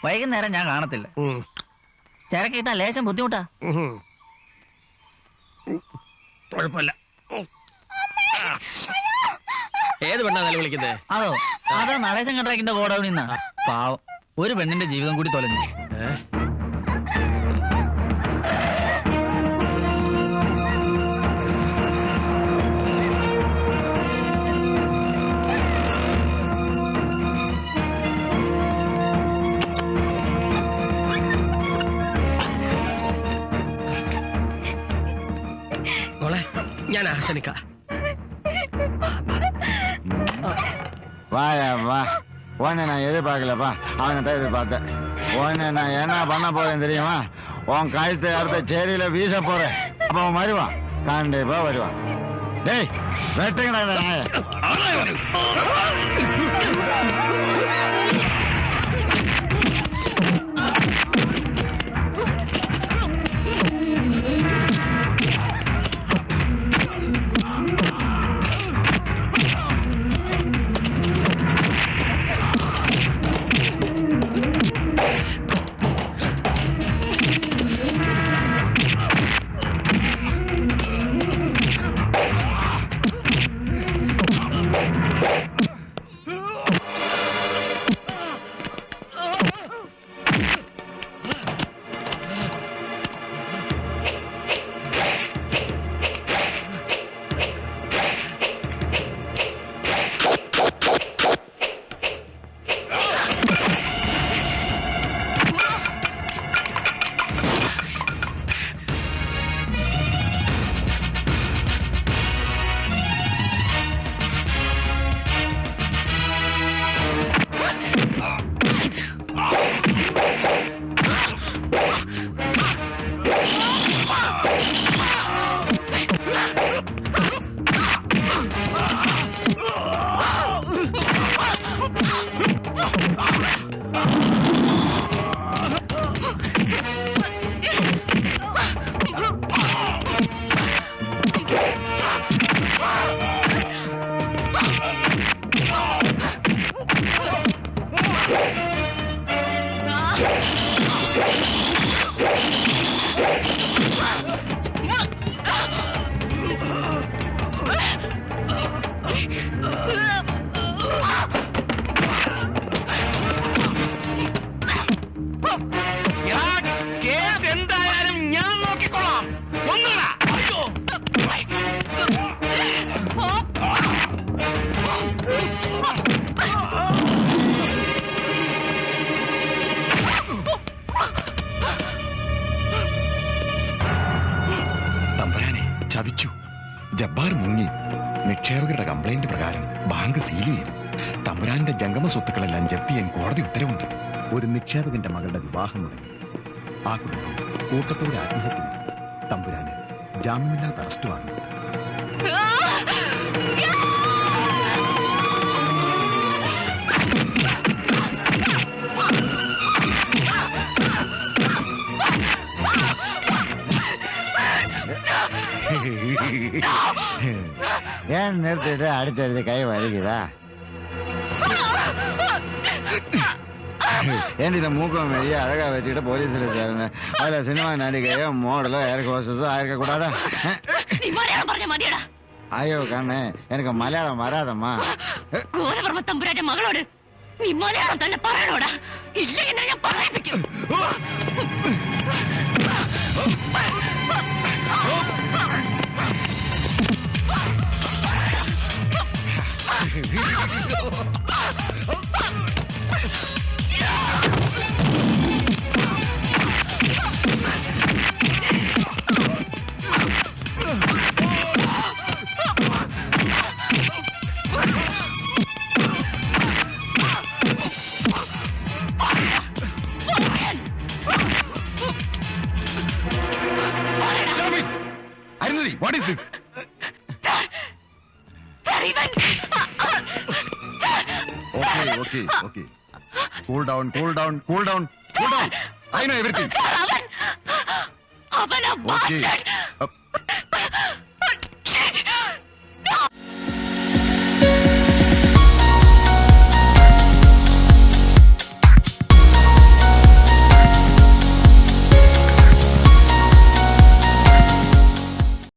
വൈകുന്നേരം ഞാൻ കാണത്തില്ല. ചരക്കിട്ടാ ലേശം ബുദ്ധിമുട്ടാ. കുഴപ്പമില്ല. ഏത് പെണ്ണാ നില വിളിക്കുന്നത്? അതോ നടേശൻ കണ്ടാക്കിന്റെ ഗോഡൌണിൽ നിന്നാ. പാവം, ഒരു പെണ്ണിന്റെ ജീവിതം കൂടി തൊലഞ്ഞു. ഞാൻ ஆசனிக்கா. வாயா வா. உன்னை நான் எதிர்பார்க்கலப்பா, அவனை தான் எதிர்பார்த்தேன். உன்னை நான் என்ன பண்ண போறேன் தெரியுமா? உன் கழுத்தை அடுத்த சேரியில வீச போறேன். அப்ப அவன் வருவான், கண்டிப்பா வருவான். டேய் வெட்டுங்கடா இந்த நாயை. ചതിച്ചു. ജബ്ബാർ മുങ്ങി. നിക്ഷേപകരുടെ കംപ്ലൈന്റ് പ്രകാരം ബാങ്ക് സീൽ ചെയ്തു. തമ്പുരാന്റെ ജംഗമ സ്വത്തുക്കളെല്ലാം ജപ്തി ചെയ്യാൻ കോടതി ഉത്തരവുണ്ട്. ഒരു നിക്ഷേപകന്റെ മകളുടെ വിവാഹം മുടങ്ങി. ആ കുടുംബം കൂട്ടത്തോടെ ആത്മഹത്യ ചെയ്തു. തമ്പുരാന് ജാമ്യമില്ലാത്ത അറസ്റ്റ് വാങ്ങി. ஏன் நிறுத்திட்டு அடுத்தடுத்து கை வலிக்குதா? ஏன் இந்த மூக்கம் வெளியே அழகா வச்சுக்கிட்டு போலீஸ்ல சேரணும். அதுல சினிமா நடிகையோ மோடலோ ஏர் ஹோஸ்டஸோ ஆயிருக்க கூடாதா? ஐயோ கண்ணு, எனக்கு மலையாளம் வராதம்மா. கோதவர்ம തമ്പുരാന്റെ മകളോട് നീ മലയാളം തന്നെ പറയണോടാ, ഇല്ലെങ്കിൽ ഞാൻ പറയിപ്പിക്കും. What is this? Okay. Cool down. I know everything. Okay.